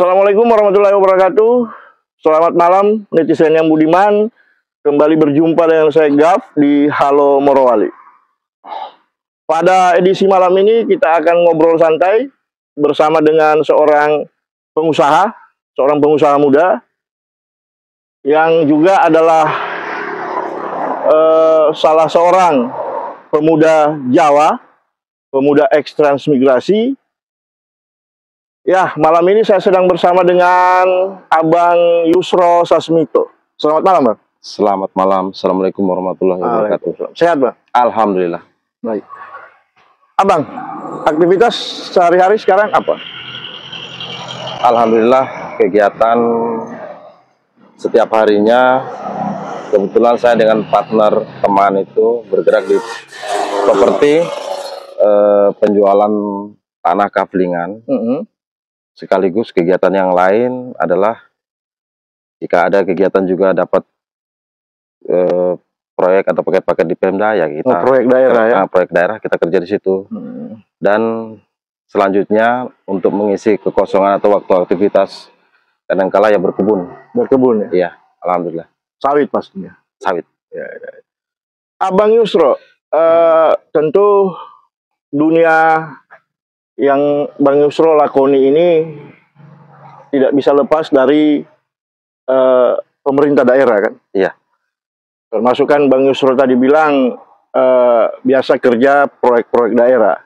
Assalamualaikum warahmatullahi wabarakatuh. Selamat malam netizen yang budiman. Kembali berjumpa dengan saya Gaf di Halo Morowali. Pada edisi malam ini kita akan ngobrol santai bersama dengan seorang pengusaha muda yang juga adalah salah seorang pemuda Jawa, pemuda eks-transmigrasi. Ya, malam ini saya sedang bersama dengan Abang Yusro Sasmito. Selamat malam, Bang. Selamat malam. Assalamualaikum warahmatullahi wabarakatuh. Sehat, Bang? Alhamdulillah. Baik. Abang, aktivitas sehari-hari sekarang apa? Alhamdulillah, kegiatan setiap harinya. Kebetulan saya dengan partner teman itu bergerak di properti, penjualan tanah kaflingan. Sekaligus kegiatan yang lain adalah jika ada kegiatan juga dapat proyek atau paket-paket di Pemda, ya kita proyek daerah ya. Proyek daerah kita kerja di situ. Dan selanjutnya untuk mengisi kekosongan atau waktu aktivitas kadangkala ya berkebun. Berkebun ya? Iya, alhamdulillah. Sawit pastinya. Sawit. Ya. Abang Yusro, tentu dunia yang Bang Yusro lakoni ini tidak bisa lepas dari pemerintah daerah kan? Iya. Termasuk kan Bang Yusro tadi bilang biasa kerja proyek-proyek daerah.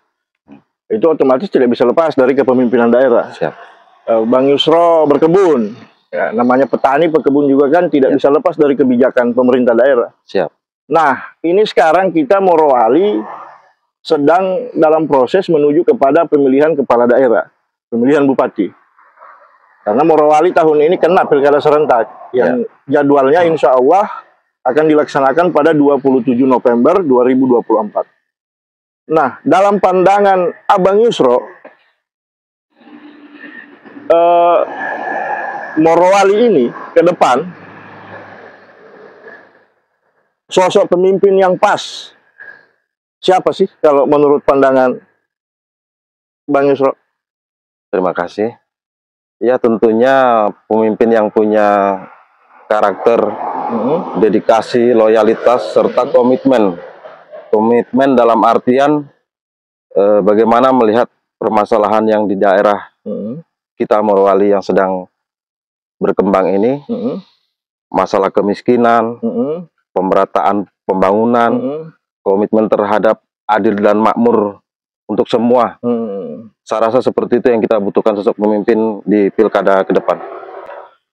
Itu otomatis tidak bisa lepas dari kepemimpinan daerah. Siap. Bang Yusro berkebun. Ya, namanya petani pekebun juga kan tidak bisa lepas dari kebijakan pemerintah daerah. Siap. Nah, ini sekarang kita Morowali sedang dalam proses menuju kepada pemilihan kepala daerah, pemilihan bupati. Karena Morowali tahun ini kena pilkada serentak yang jadwalnya insya Allah akan dilaksanakan pada 27 November 2024. Nah, dalam pandangan Abang Yusro, Morowali ini ke depan sosok pemimpin yang pas siapa sih kalau menurut pandangan Bang Yusro? Terima kasih. Ya, tentunya pemimpin yang punya karakter, dedikasi, loyalitas, serta komitmen. Komitmen dalam artian bagaimana melihat permasalahan yang di daerah kita Morowali yang sedang berkembang ini, masalah kemiskinan, pemerataan pembangunan, komitmen terhadap adil dan makmur untuk semua. Saya rasa seperti itu yang kita butuhkan sosok pemimpin di pilkada ke depan.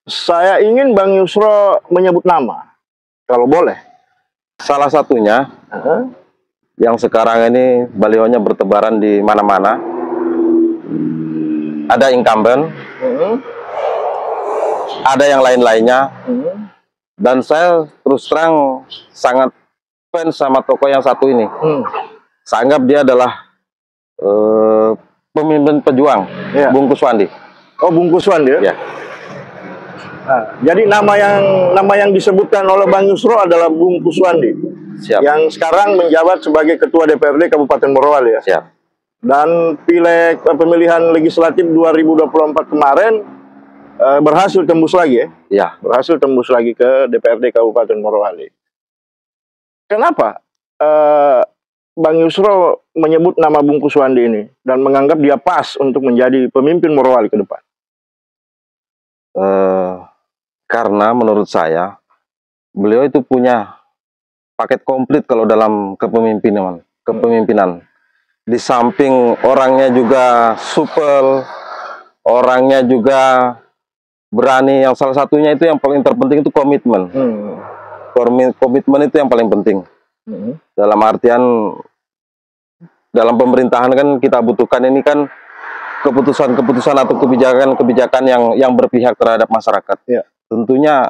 Saya ingin Bang Yusro menyebut nama, kalau boleh. Salah satunya, yang sekarang ini balihonya bertebaran di mana-mana, ada incumbent, ada yang lain-lainnya, dan saya terus terang sangat fans sama tokoh yang satu ini. Saya anggap dia adalah pemimpin pejuang, Bung Kuswandi. Oh, Bung Kuswandi ya? Ya. Nah, jadi nama yang disebutkan oleh Bang Yusro adalah Bung Kuswandi. Siap. Yang sekarang menjabat sebagai Ketua DPRD Kabupaten Morowali ya? Siap. Dan pemilihan legislatif 2024 kemarin berhasil tembus lagi ya? Ya. Berhasil tembus lagi ke DPRD Kabupaten Morowali. Kenapa Bang Yusro menyebut nama Bung Kuswandi ini dan menganggap dia pas untuk menjadi pemimpin Morowali ke depan? Karena menurut saya beliau itu punya paket komplit kalau dalam kepemimpinan. Di samping orangnya juga supel, orangnya juga berani. Yang salah satunya itu yang paling terpenting itu komitmen. Komitmen itu yang paling penting. Dalam artian dalam pemerintahan kan kita butuhkan ini kan keputusan-keputusan atau kebijakan-kebijakan yang berpihak terhadap masyarakat. Ya. Tentunya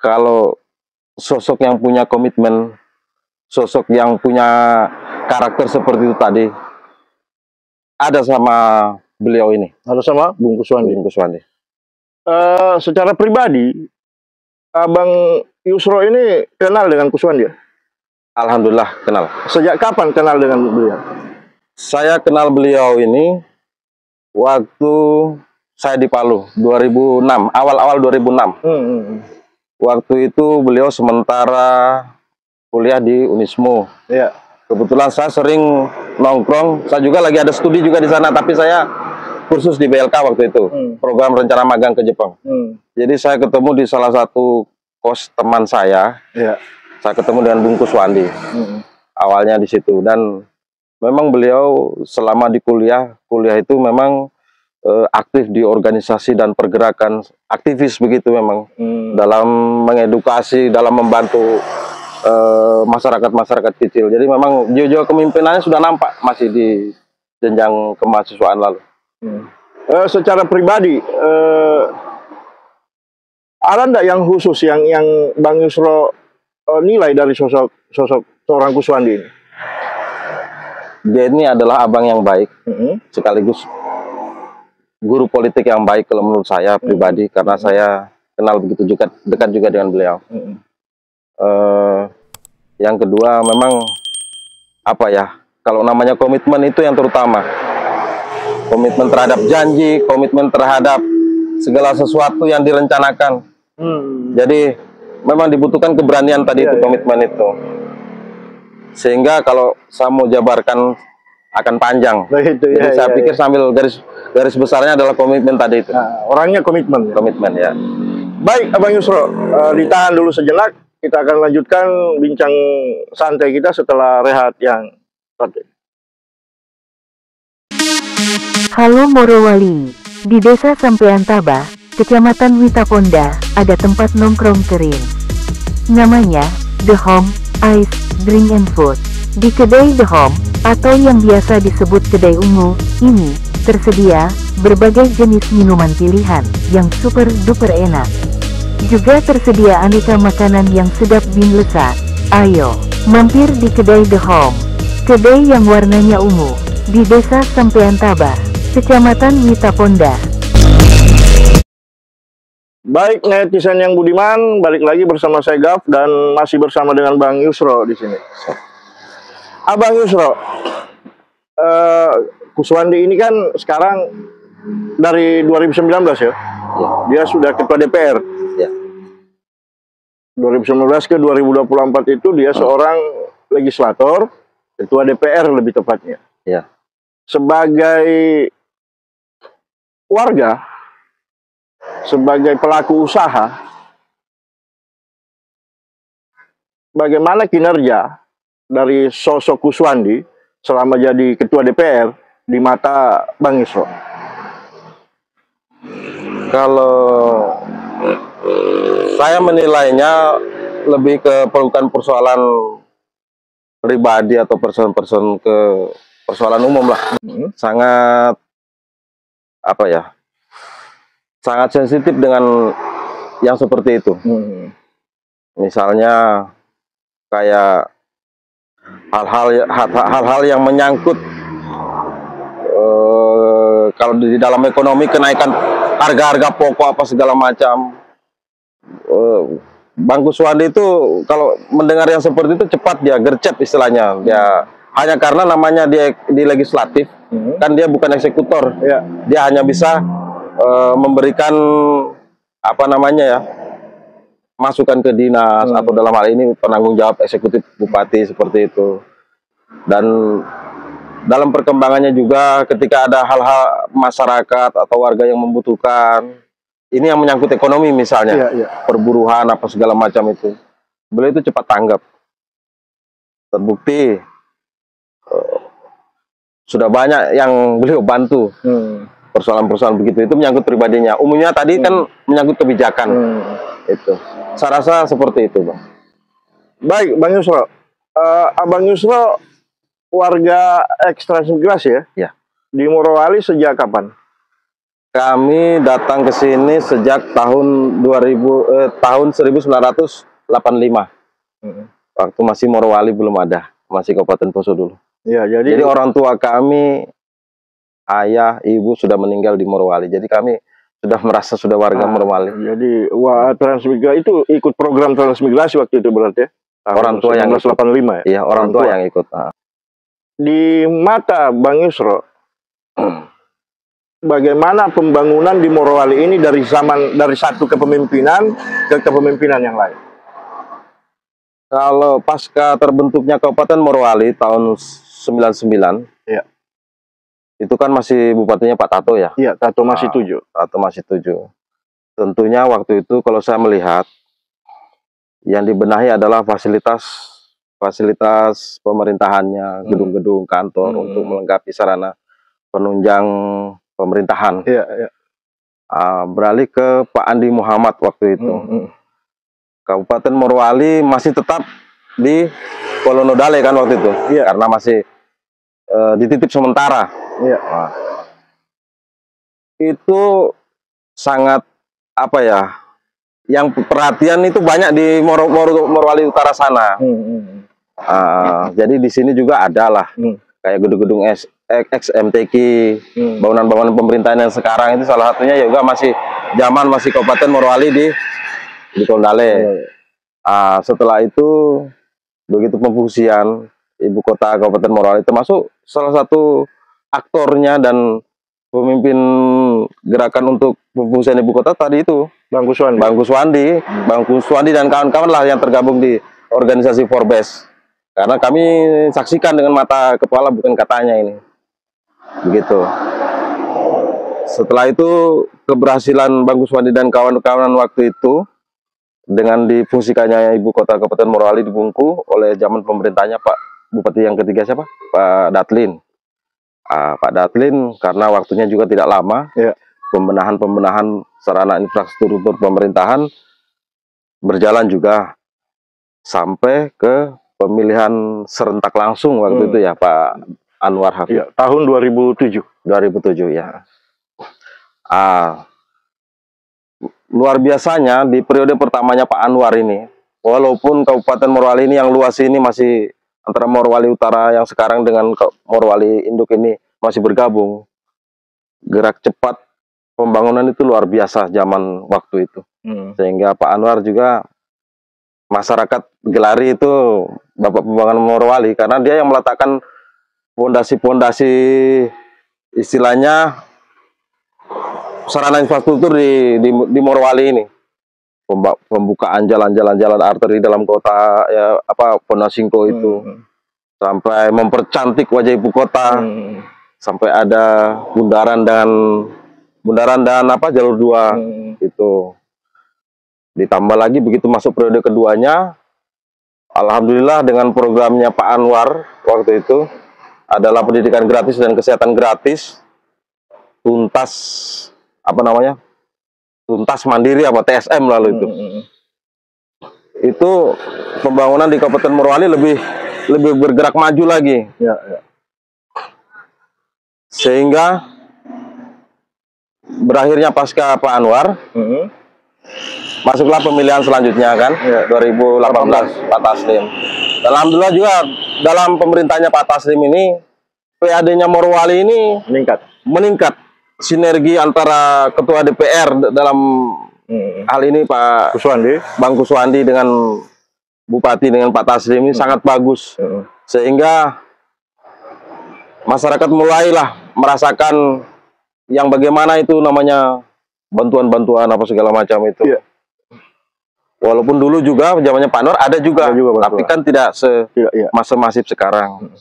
kalau sosok yang punya komitmen, sosok yang punya karakter seperti itu tadi, ada sama beliau ini. Ada sama Bung Kuswandi. Bung Kuswandi. Secara pribadi, Abang Yusro ini kenal dengan Kuswandi ya? Alhamdulillah kenal. Sejak kapan kenal dengan beliau? Saya kenal beliau ini waktu saya di Palu 2006, awal-awal 2006. Waktu itu beliau sementara kuliah di Unismu. Ya. Kebetulan saya sering nongkrong, saya juga lagi ada studi juga di sana, tapi saya kursus di BLK waktu itu, program rencana magang ke Jepang. Jadi saya ketemu di salah satu kos teman saya. Ya. Saya ketemu dengan Bung Kuswandi. Awalnya di situ, dan memang beliau selama di kuliah itu memang aktif di organisasi dan pergerakan aktivis begitu memang, dalam mengedukasi, dalam membantu masyarakat kecil. Jadi memang jiwa-jiwa kepemimpinannya sudah nampak masih di jenjang kemahasiswaan lalu. Secara pribadi, ada enggak yang khusus yang Bang Yusro nilai dari sosok seorang Kuswandi ini? Dia ini adalah abang yang baik, sekaligus guru politik yang baik kalau menurut saya pribadi, karena saya kenal begitu juga, dekat juga dengan beliau. Yang kedua, memang apa ya, kalau namanya komitmen itu yang terutama. Komitmen terhadap janji, komitmen terhadap segala sesuatu yang direncanakan. Jadi memang dibutuhkan keberanian tadi itu, komitmen itu. Sehingga kalau saya mau jabarkan akan panjang. Jadi saya pikir sambil garis besarnya adalah komitmen tadi itu. Nah, orangnya komitmen. Komitmen ya. Baik, Abang Yusro, ditahan dulu sejenak. Kita akan lanjutkan bincang santai kita setelah rehat yang satu. Halo Morowali, di Desa Sampean Tabah, Kecamatan Witaponda, ada tempat nongkrong kering. Namanya The Home Ice Drink and Food. Di kedai The Home, atau yang biasa disebut kedai ungu, ini tersedia berbagai jenis minuman pilihan yang super duper enak. Juga tersedia aneka makanan yang sedap bin lezat. Ayo, mampir di kedai The Home. Kedai yang warnanya ungu, di Desa Sampean Tabah, Kecamatan Witaponda. Baik, netizen yang budiman, balik lagi bersama saya Gaf dan masih bersama dengan Bang Yusro di sini. Abang Yusro, Kuswandi ini kan sekarang dari 2019 ya? Dia sudah ketua DPR. Ya. 2019 ke 2024 itu dia seorang legislator, ketua DPR lebih tepatnya. Ya. Sebagai warga, sebagai pelaku usaha, bagaimana kinerja dari sosok Kuswandi selama jadi ketua DPR di mata Bang Yusro? Kalau saya menilainya lebih ke bukan persoalan pribadi atau persoalan ke persoalan umum lah. Sangat apa ya? Sangat sensitif dengan yang seperti itu. Misalnya kayak hal-hal yang menyangkut kalau di dalam ekonomi, kenaikan harga-harga pokok apa segala macam. Bang Kuswandi itu kalau mendengar yang seperti itu cepat dia gercep istilahnya. Dia hanya karena namanya dia di legislatif, kan dia bukan eksekutor. Dia hanya bisa memberikan apa namanya ya, masukan ke dinas atau dalam hal ini penanggung jawab eksekutif bupati seperti itu. Dan dalam perkembangannya juga ketika ada hal-hal masyarakat atau warga yang membutuhkan, ini yang menyangkut ekonomi misalnya, perburuan apa segala macam itu, beliau itu cepat tanggap. Terbukti sudah banyak yang beliau bantu. Persoalan-persoalan begitu itu menyangkut pribadinya. Umumnya tadi kan menyangkut kebijakan. Itu. Saya rasa seperti itu, Bang. Baik, Bang Yusro. Abang Yusro warga ekstransmigrasi ya? Ya. Di Morowali sejak kapan? Kami datang ke sini sejak tahun 1985. Waktu masih Morowali belum ada, masih Kabupaten Poso dulu. Ya, jadi orang tua kami, ayah, ibu sudah meninggal di Morowali. Jadi kami sudah merasa sudah warga Morowali. Jadi transmigrasi itu ikut program transmigrasi waktu itu berarti ya? Orang tua yang 1985 ya? Iya, orang tua yang ikut. Di mata Bang Yusro, bagaimana pembangunan di Morowali ini dari satu kepemimpinan ke kepemimpinan yang lain. Kalau pasca terbentuknya Kabupaten Morowali tahun 99, ya, itu kan masih bupatinya Pak Tato ya? Iya, Tato masih 7. Tato masih 7. Tentunya waktu itu kalau saya melihat, yang dibenahi adalah fasilitas pemerintahannya, gedung-gedung kantor untuk melengkapi sarana penunjang pemerintahan. Iya. Beralih ke Pak Andi Muhammad waktu itu. Kabupaten Morowali masih tetap di Kolonodale kan waktu itu, karena masih dititip sementara. Nah, itu sangat apa ya? Yang perhatian itu banyak di Morowali Utara sana. Jadi di sini juga ada lah, kayak gedung-gedung XMTQ, bangunan-bangunan pemerintahan yang sekarang itu salah satunya juga masih Kabupaten Morowali di Kolonodale. Setelah itu begitu pemfungsian ibu kota Kabupaten Morowali, termasuk salah satu aktornya dan pemimpin gerakan untuk pemfungsian ibu kota tadi itu Bang Kuswandi dan kawan-kawan lah yang tergabung di organisasi Forbes. Karena kami saksikan dengan mata kepala, bukan katanya ini. Begitu. Setelah itu keberhasilan Bang Kuswandi dan kawan-kawan waktu itu dengan difungsikannya ibu kota Kabupaten Morowali di Bungku oleh zaman pemerintahnya Pak Bupati yang ketiga siapa? Pak Datlin. Pak Datlin karena waktunya juga tidak lama, pembenahan sarana infrastruktur pemerintahan berjalan juga sampai ke pemilihan serentak langsung waktu itu ya Pak Anwar Hafid. Tahun 2007. 2007 ya. Luar biasanya di periode pertamanya Pak Anwar ini, walaupun Kabupaten Morowali ini yang luas ini masih antara Morowali Utara yang sekarang dengan Morowali Induk ini masih bergabung, gerak cepat pembangunan itu luar biasa zaman waktu itu. Sehingga Pak Anwar juga masyarakat gelari itu Bapak Pembangunan Morowali, karena dia yang meletakkan pondasi-pondasi istilahnya sarana infrastruktur di Morowali ini. Pembukaan jalan-jalan arteri dalam kota ya, Ponasingko itu sampai mempercantik wajah ibu kota, sampai ada bundaran dan jalur 2 itu. Ditambah lagi begitu masuk periode keduanya, alhamdulillah dengan programnya Pak Anwar waktu itu adalah pendidikan gratis dan kesehatan gratis, tuntas mandiri TSM lalu itu. Itu pembangunan di Kabupaten Morowali lebih bergerak maju lagi. Sehingga berakhirnya pasca Pak Anwar, masuklah pemilihan selanjutnya kan, 2018 Pak Taslim. Alhamdulillah juga dalam pemerintahnya Pak Taslim ini, PAD-nya Morowali ini meningkat. Sinergi antara Ketua DPR dalam hal ini Bang Kuswandi dengan Bupati dengan Pak Taslim ini sangat bagus. Sehingga masyarakat mulailah merasakan yang bagaimana itu namanya bantuan-bantuan apa segala macam itu. Walaupun dulu juga zamannya Pak Anwar ada juga tapi kan tidak masif sekarang.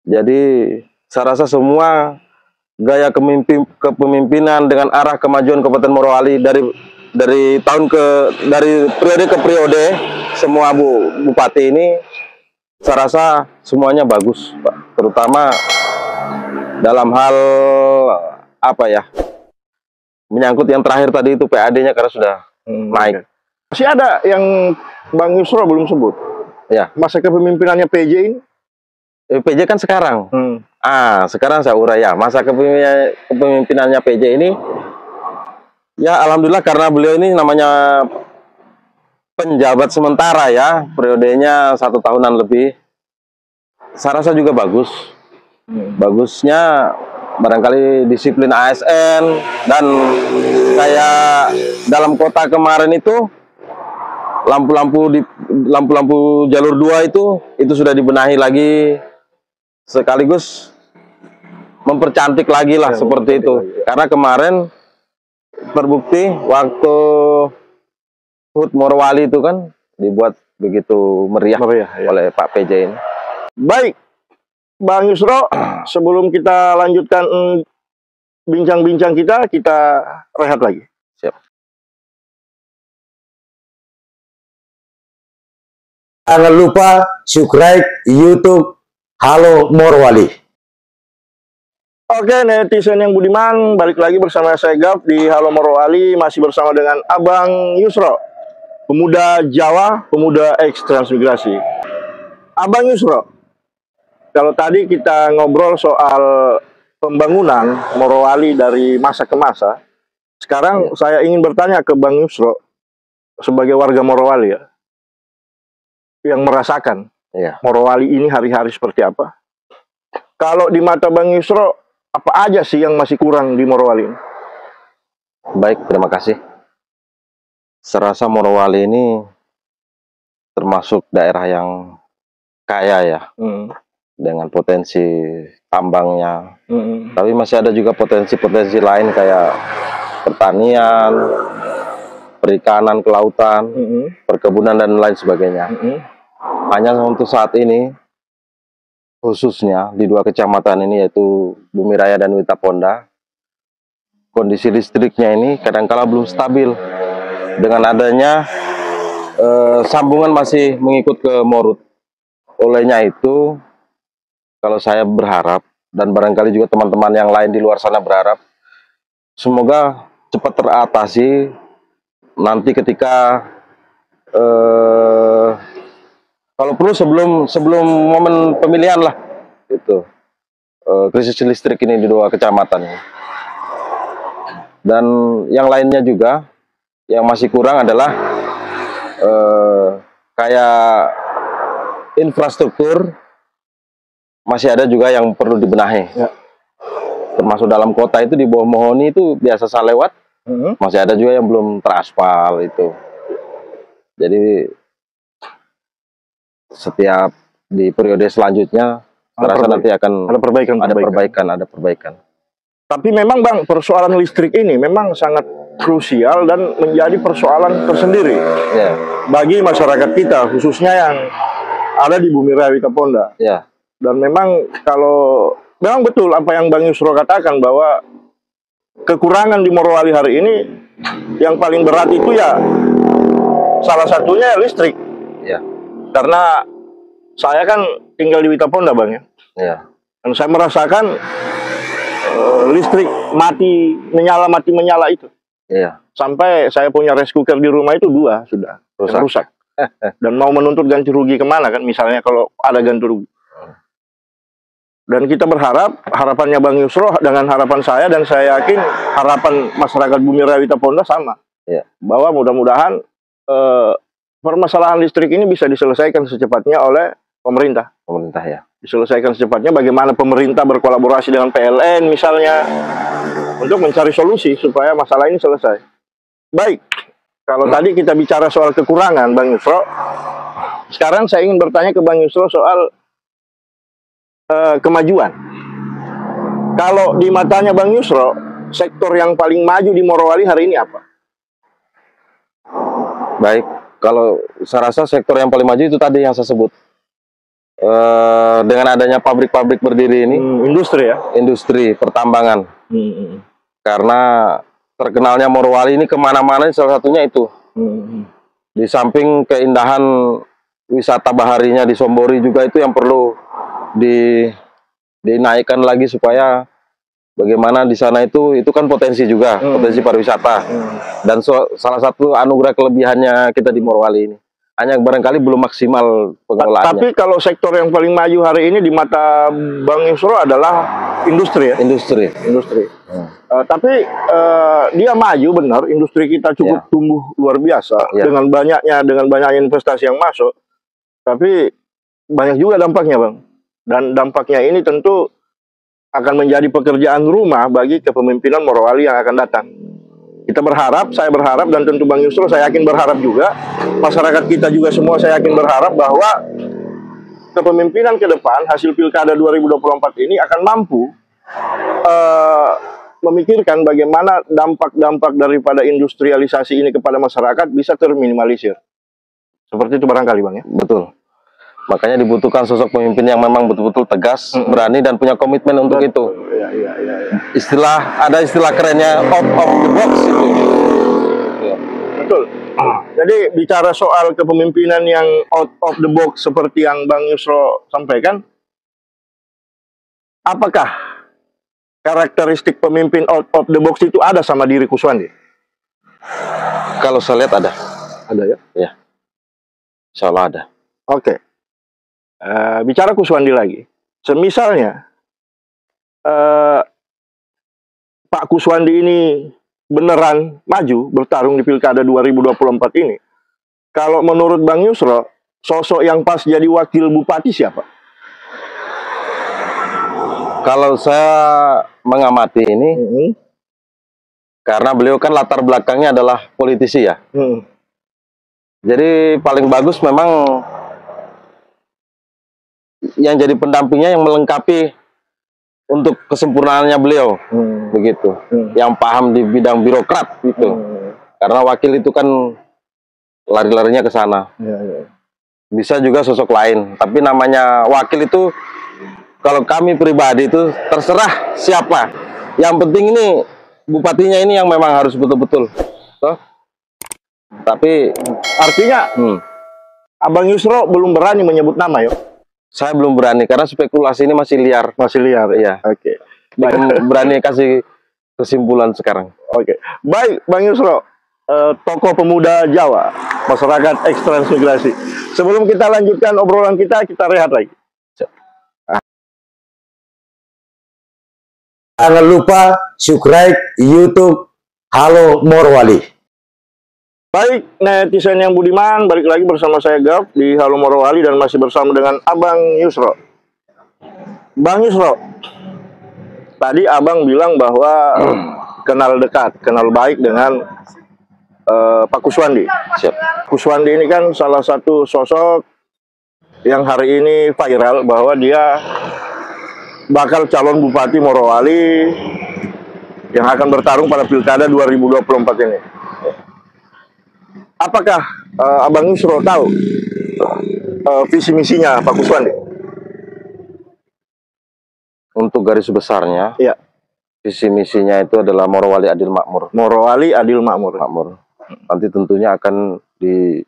Jadi saya rasa semua gaya kepemimpinan dengan arah kemajuan Kabupaten Morowali dari periode ke periode, semua bupati ini saya rasa semuanya bagus, Pak. Terutama dalam hal menyangkut yang terakhir tadi itu PAD-nya karena sudah naik. Masih ada yang Bang Yusro belum sebut. Ya. Masa kepemimpinannya PJ ini? PJ kan sekarang. Sekarang saya urai ya. Masa kepemimpinannya PJ ini, ya alhamdulillah karena beliau ini namanya penjabat sementara ya, periodenya 1 tahunan lebih. Saya rasa juga bagus. Bagusnya barangkali disiplin ASN, dan kayak dalam kota kemarin itu lampu-lampu jalur 2 itu sudah dibenahi lagi, sekaligus mempercantik lagi lah seperti itu. Karena kemarin terbukti waktu HUT Morowali itu kan dibuat begitu meriah ya, oleh Pak PJ ini. Baik, Bang Yusro, sebelum kita lanjutkan bincang-bincang kita rehat lagi. Siap. Jangan lupa subscribe YouTube Halo Morowali. Oke, netizen yang budiman, balik lagi bersama saya Gap di Halo Morowali, masih bersama dengan Abang Yusro, pemuda Jawa, pemuda ex-transmigrasi. Abang Yusro, kalau tadi kita ngobrol soal pembangunan Morowali dari masa ke masa, sekarang saya ingin bertanya ke Bang Yusro sebagai warga Morowali ya, yang merasakan Morowali ini hari-hari seperti apa. Kalau di mata Bang Yusro, apa aja sih yang masih kurang di Morowali ini? Baik, terima kasih. Serasa Morowali ini termasuk daerah yang kaya ya, dengan potensi tambangnya, tapi masih ada juga potensi-potensi lain kayak pertanian, perikanan, kelautan, perkebunan dan lain sebagainya. Hanya untuk saat ini, khususnya di dua kecamatan ini yaitu Bumiraya dan Witaponda, kondisi listriknya ini kadangkala belum stabil. Dengan adanya sambungan masih mengikut ke Morut. Olehnya itu, kalau saya berharap, dan barangkali juga teman-teman yang lain di luar sana berharap, semoga cepat teratasi nanti ketika kalau perlu sebelum momen pemilihan lah, itu krisis listrik ini di dua kecamatan. Dan yang lainnya juga yang masih kurang adalah kayak infrastruktur, masih ada juga yang perlu dibenahi. Termasuk dalam kota itu di bawah Mohoni itu biasa saya lewat, masih ada juga yang belum teraspal itu. Jadi setiap di periode selanjutnya terasa nanti akan ada perbaikan. Tapi memang Bang, persoalan listrik ini memang sangat krusial dan menjadi persoalan tersendiri bagi masyarakat kita, khususnya yang ada di Bumiraya Witaponda. Dan memang memang betul apa yang Bang Yusro katakan, bahwa kekurangan di Morowali hari ini yang paling berat itu ya salah satunya listrik. Karena saya kan tinggal di Witaponda Bang ya. Dan saya merasakan listrik mati menyala itu. Sampai saya punya rice cooker di rumah itu 2 sudah rusak. Dan mau menuntut ganti rugi kemana kan, misalnya kalau ada ganti rugi. Dan kita berharap, harapannya Bang Yusro dengan harapan saya, dan saya yakin harapan masyarakat Bumiraya Witaponda sama. Bahwa mudah-mudahan permasalahan listrik ini bisa diselesaikan secepatnya oleh pemerintah. Diselesaikan secepatnya, bagaimana pemerintah berkolaborasi dengan PLN misalnya, untuk mencari solusi supaya masalah ini selesai. Baik, kalau tadi kita bicara soal kekurangan Bang Yusro, sekarang saya ingin bertanya ke Bang Yusro soal kemajuan. Kalau di matanya Bang Yusro, sektor yang paling maju di Morowali hari ini apa? Baik, kalau saya rasa sektor yang paling maju itu tadi yang saya sebut. Dengan adanya pabrik-pabrik berdiri ini, industri ya, industri pertambangan. Karena terkenalnya Morowali ini kemana-mana, salah satunya itu. Di samping keindahan wisata baharinya di Sombori juga, itu yang perlu dinaikkan lagi supaya bagaimana di sana itu kan potensi juga, potensi pariwisata. Dan salah satu anugerah kelebihannya kita di Morowali ini, hanya barangkali belum maksimal pengelolaannya. Tapi kalau sektor yang paling maju hari ini di mata Bang Yusro adalah industri ya? Industri. Tapi dia maju benar, industri kita cukup tumbuh luar biasa dengan banyaknya investasi yang masuk. Tapi banyak juga dampaknya Bang. Dan dampaknya ini tentu akan menjadi pekerjaan rumah bagi kepemimpinan Morowali yang akan datang. Kita berharap, saya berharap, dan tentu Bang Yusro saya yakin berharap juga, masyarakat kita juga semua saya yakin berharap bahwa kepemimpinan ke depan, hasil Pilkada 2024 ini akan mampu memikirkan bagaimana dampak-dampak daripada industrialisasi ini kepada masyarakat bisa terminimalisir. Seperti itu barangkali Bang ya. Betul. Makanya dibutuhkan sosok pemimpin yang memang betul-betul tegas, berani dan punya komitmen untuk itu. Iya. Ada istilah kerennya out of the box itu. Betul. Jadi bicara soal kepemimpinan yang out of the box seperti yang Bang Yusro sampaikan, apakah karakteristik pemimpin out of the box itu ada sama diri Kuswandi? Kalau saya lihat ada. Ada ya? Ya. Insya Allah ada. Oke. Bicara Kuswandi lagi. Semisalnya Pak Kuswandi ini beneran maju bertarung di Pilkada 2024 ini. Kalau menurut Bang Yusro, sosok yang pas jadi wakil bupati siapa? Kalau saya mengamati ini, karena beliau kan latar belakangnya adalah politisi ya. Jadi paling bagus memang yang jadi pendampingnya yang melengkapi untuk kesempurnaannya beliau, begitu. Yang paham di bidang birokrat gitu. Karena wakil itu kan lari-larinya ke sana. Bisa juga sosok lain, tapi namanya wakil itu kalau kami pribadi itu terserah siapa. Yang penting ini bupatinya ini yang memang harus betul-betul. Tapi artinya Abang Yusro belum berani menyebut nama ya? Saya belum berani karena spekulasi ini masih liar. Masih liar, ya. Oke. Belum berani kasih kesimpulan sekarang. Oke. Baik, Bang Yusro, tokoh pemuda Jawa, masyarakat ekstransmigrasi. Sebelum kita lanjutkan obrolan kita rehat lagi. Jangan lupa subscribe YouTube Halo Morowali. Baik, netizen yang budiman, balik lagi bersama saya Gaf di Halo Morowali dan masih bersama dengan Abang Yusro. Bang Yusro, tadi Abang bilang bahwa kenal dekat, kenal baik dengan Pak Kuswandi. Kuswandi ini kan salah satu sosok yang hari ini viral bahwa dia bakal calon Bupati Morowali yang akan bertarung pada Pilkada 2024 ini. Apakah Abang Yusro tahu visi misinya Pak Kuswandi? Untuk garis besarnya, ya. Visi misinya itu adalah Morowali Adil Makmur. Morowali Adil Makmur. Nanti tentunya akan di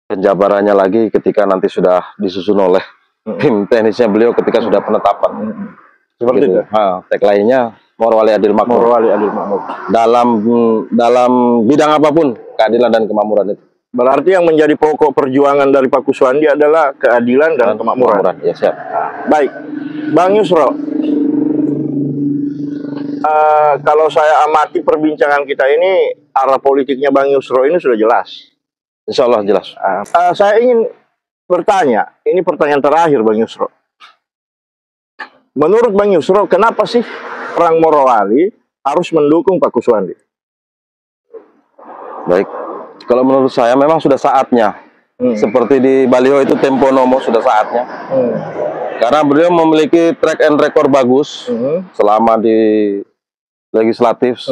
penjabarannya lagi ketika nanti sudah disusun oleh tim teknisnya beliau ketika sudah penetapan. Seperti itu. Tagline-nya Morowali Adil Makmur. Morowali Adil Makmur. Dalam bidang apapun keadilan dan kemakmuran itu. Berarti yang menjadi pokok perjuangan dari Pak Kuswandi adalah keadilan dan kemakmuran. Ya, siap. Baik, Bang Yusro. Kalau saya amati perbincangan kita ini, arah politiknya Bang Yusro ini sudah jelas. Insya Allah jelas. Saya ingin bertanya, ini pertanyaan terakhir Bang Yusro. Menurut Bang Yusro, kenapa sih orang Morowali harus mendukung Pak Kuswandi? Baik, kalau menurut saya memang sudah saatnya. Seperti di baliho itu Tempo Nomo sudah saatnya. Karena beliau memiliki track and record bagus selama di legislatif.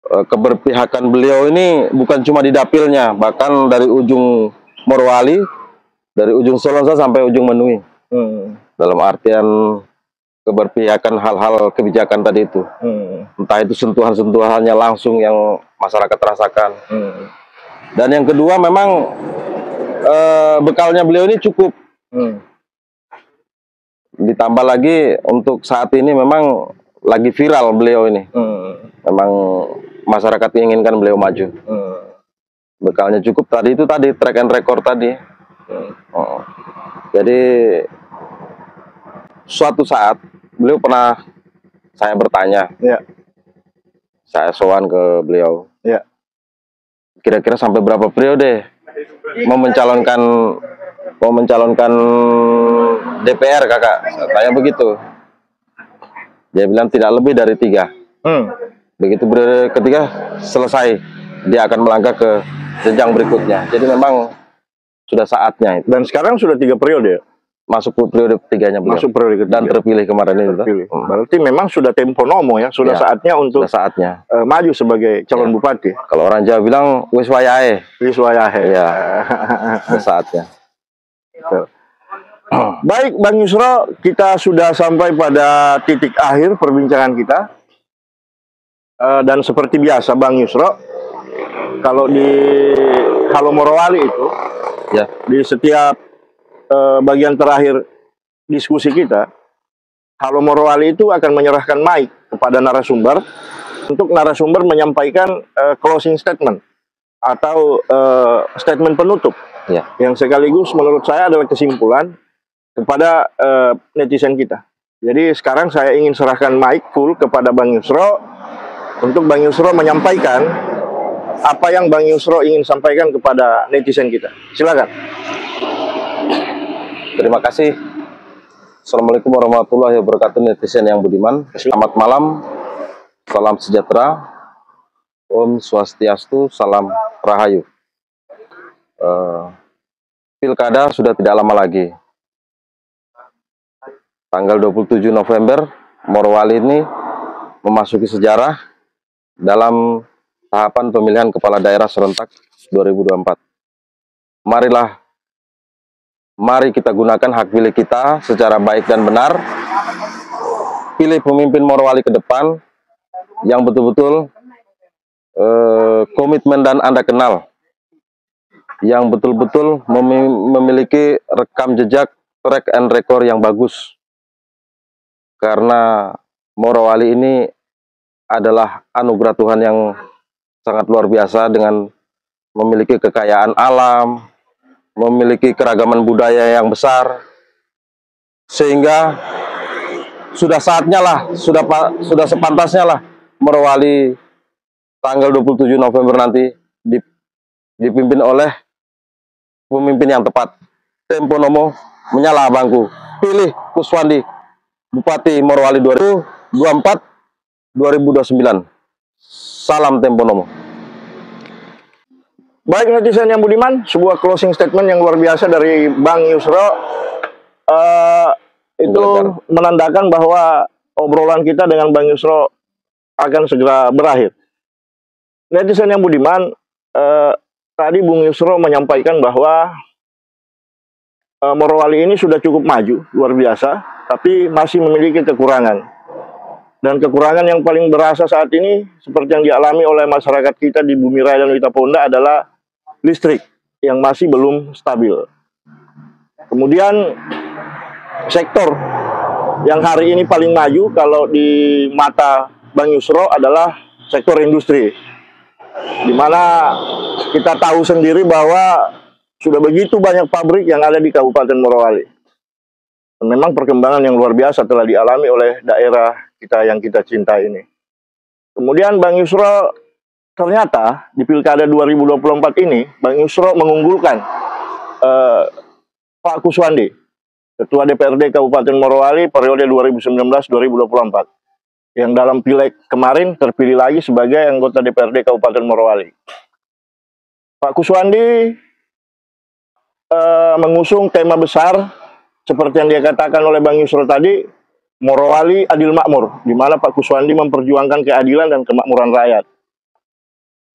Keberpihakan beliau ini bukan cuma di dapilnya, bahkan dari ujung Morowali, dari ujung Solonsa sampai ujung Menui. Dalam artian keberpihakan hal-hal kebijakan tadi itu. Entah itu sentuhan-sentuhannya langsung yang masyarakat rasakan. Dan yang kedua memang bekalnya beliau ini cukup. Ditambah lagi untuk saat ini memang lagi viral beliau ini. Memang masyarakat inginkan beliau maju. Bekalnya cukup tadi itu tadi track and record tadi. Jadi suatu saat beliau pernah saya bertanya, saya sowan ke beliau, kira-kira sampai berapa periode mau mencalonkan DPR kakak? Saya begitu. Dia bilang tidak lebih dari 3. Begitu periode ketiga selesai, dia akan melangkah ke jenjang berikutnya. Jadi memang sudah saatnya itu. Dan sekarang sudah 3 periode. masuk periode ketiganya beliau. Masuk periode ketiga. Dan terpilih kemarin ini. Terpilih. Berarti memang sudah tempo nomo ya, sudah saatnya untuk maju sebagai calon bupati. Kalau orang Jawa bilang wis wayahe. Wis wayahe. Ya. Saatnya. Baik Bang Yusro, kita sudah sampai pada titik akhir perbincangan kita. Dan seperti biasa Bang Yusro, kalau di Halo Morowali itu, ya, di setiap bagian terakhir diskusi kita, Halo Morowali itu akan menyerahkan mic kepada narasumber untuk narasumber menyampaikan closing statement atau statement penutup, ya, yang sekaligus menurut saya adalah kesimpulan kepada netizen kita. Jadi sekarang saya ingin serahkan mic full kepada Bang Yusro untuk Bang Yusro menyampaikan apa yang Bang Yusro ingin sampaikan kepada netizen kita. Silakan. Terima kasih. Assalamualaikum warahmatullahi wabarakatuh, netizen yang budiman. Selamat malam, salam sejahtera, Om Swastiastu, salam Rahayu. Pilkada sudah tidak lama lagi. Tanggal 27 November, Morowali ini memasuki sejarah dalam tahapan pemilihan kepala daerah serentak 2024. Mari kita gunakan hak pilih kita secara baik dan benar. Pilih pemimpin Morowali ke depan yang betul-betul komitmen dan Anda kenal, yang betul-betul memiliki rekam jejak, track and record yang bagus. Karena Morowali ini adalah anugerah Tuhan yang sangat luar biasa dengan memiliki kekayaan alam, memiliki keragaman budaya yang besar, sehingga sudah saatnya lah, sudah sepantasnya lah Morowali tanggal 27 November nanti dipimpin oleh pemimpin yang tepat. Tempo nomo menyala bangku, pilih Kuswandi Bupati Morowali 2024-2029. Salam Tempo Nomo. Baik netizen yang budiman, sebuah closing statement yang luar biasa dari Bang Yusro. Itu menandakan bahwa obrolan kita dengan Bang Yusro akan segera berakhir. Netizen yang budiman, tadi Bung Yusro menyampaikan bahwa Morowali ini sudah cukup maju, luar biasa, tapi masih memiliki kekurangan. Dan kekurangan yang paling berasa saat ini, seperti yang dialami oleh masyarakat kita di Bumi Raya dan Witaponda, adalah listrik yang masih belum stabil. Kemudian sektor yang hari ini paling maju kalau di mata Bang Yusro adalah sektor industri, di mana kita tahu sendiri bahwa sudah begitu banyak pabrik yang ada di Kabupaten Morowali. Dan memang perkembangan yang luar biasa telah dialami oleh daerah kita yang kita cintai ini. Kemudian Bang Yusro ternyata di Pilkada 2024 ini, Bang Yusro mengunggulkan Pak Kuswandi, Ketua DPRD Kabupaten Morowali periode 2019-2024, yang dalam pileg kemarin terpilih lagi sebagai anggota DPRD Kabupaten Morowali. Pak Kuswandi mengusung tema besar seperti yang dia katakan oleh Bang Yusro tadi, Morowali Adil Makmur, di mana Pak Kuswandi memperjuangkan keadilan dan kemakmuran rakyat.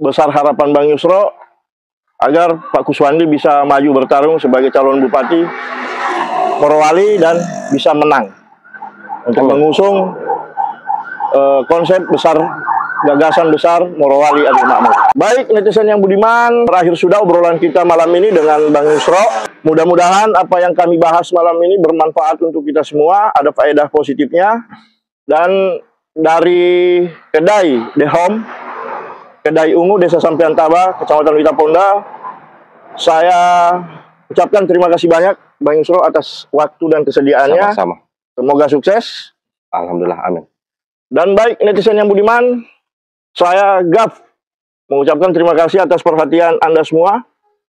Besar harapan Bang Yusro agar Pak Kuswandi bisa maju bertarung sebagai calon bupati Morowali dan bisa menang untuk mengusung konsep besar, gagasan besar Morowali Adil Makmur. Baik netizen yang budiman, terakhir sudah obrolan kita malam ini dengan Bang Yusro. Mudah-mudahan apa yang kami bahas malam ini bermanfaat untuk kita semua, ada faedah positifnya. Dan dari kedai The Home, kedai Ungu, Desa Sampean Taba, Kecamatan Witaponda, saya ucapkan terima kasih banyak Bang Yusro atas waktu dan kesediaannya. Sama-sama. Semoga sukses. Alhamdulillah, amin. Dan baik netizen yang budiman, saya Gaf mengucapkan terima kasih atas perhatian Anda semua.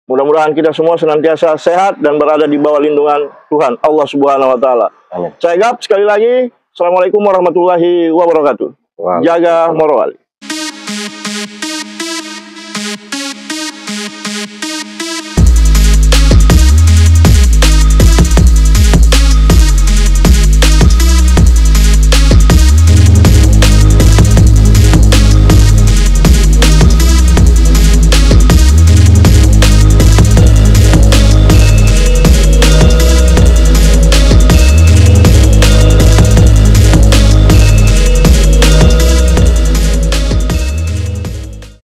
Mudah-mudahan kita semua senantiasa sehat dan berada di bawah lindungan Tuhan Allah Subhanahu wa taala. Amin. Saya Gaf sekali lagi. Assalamualaikum warahmatullahi wabarakatuh. Jaga Morowali.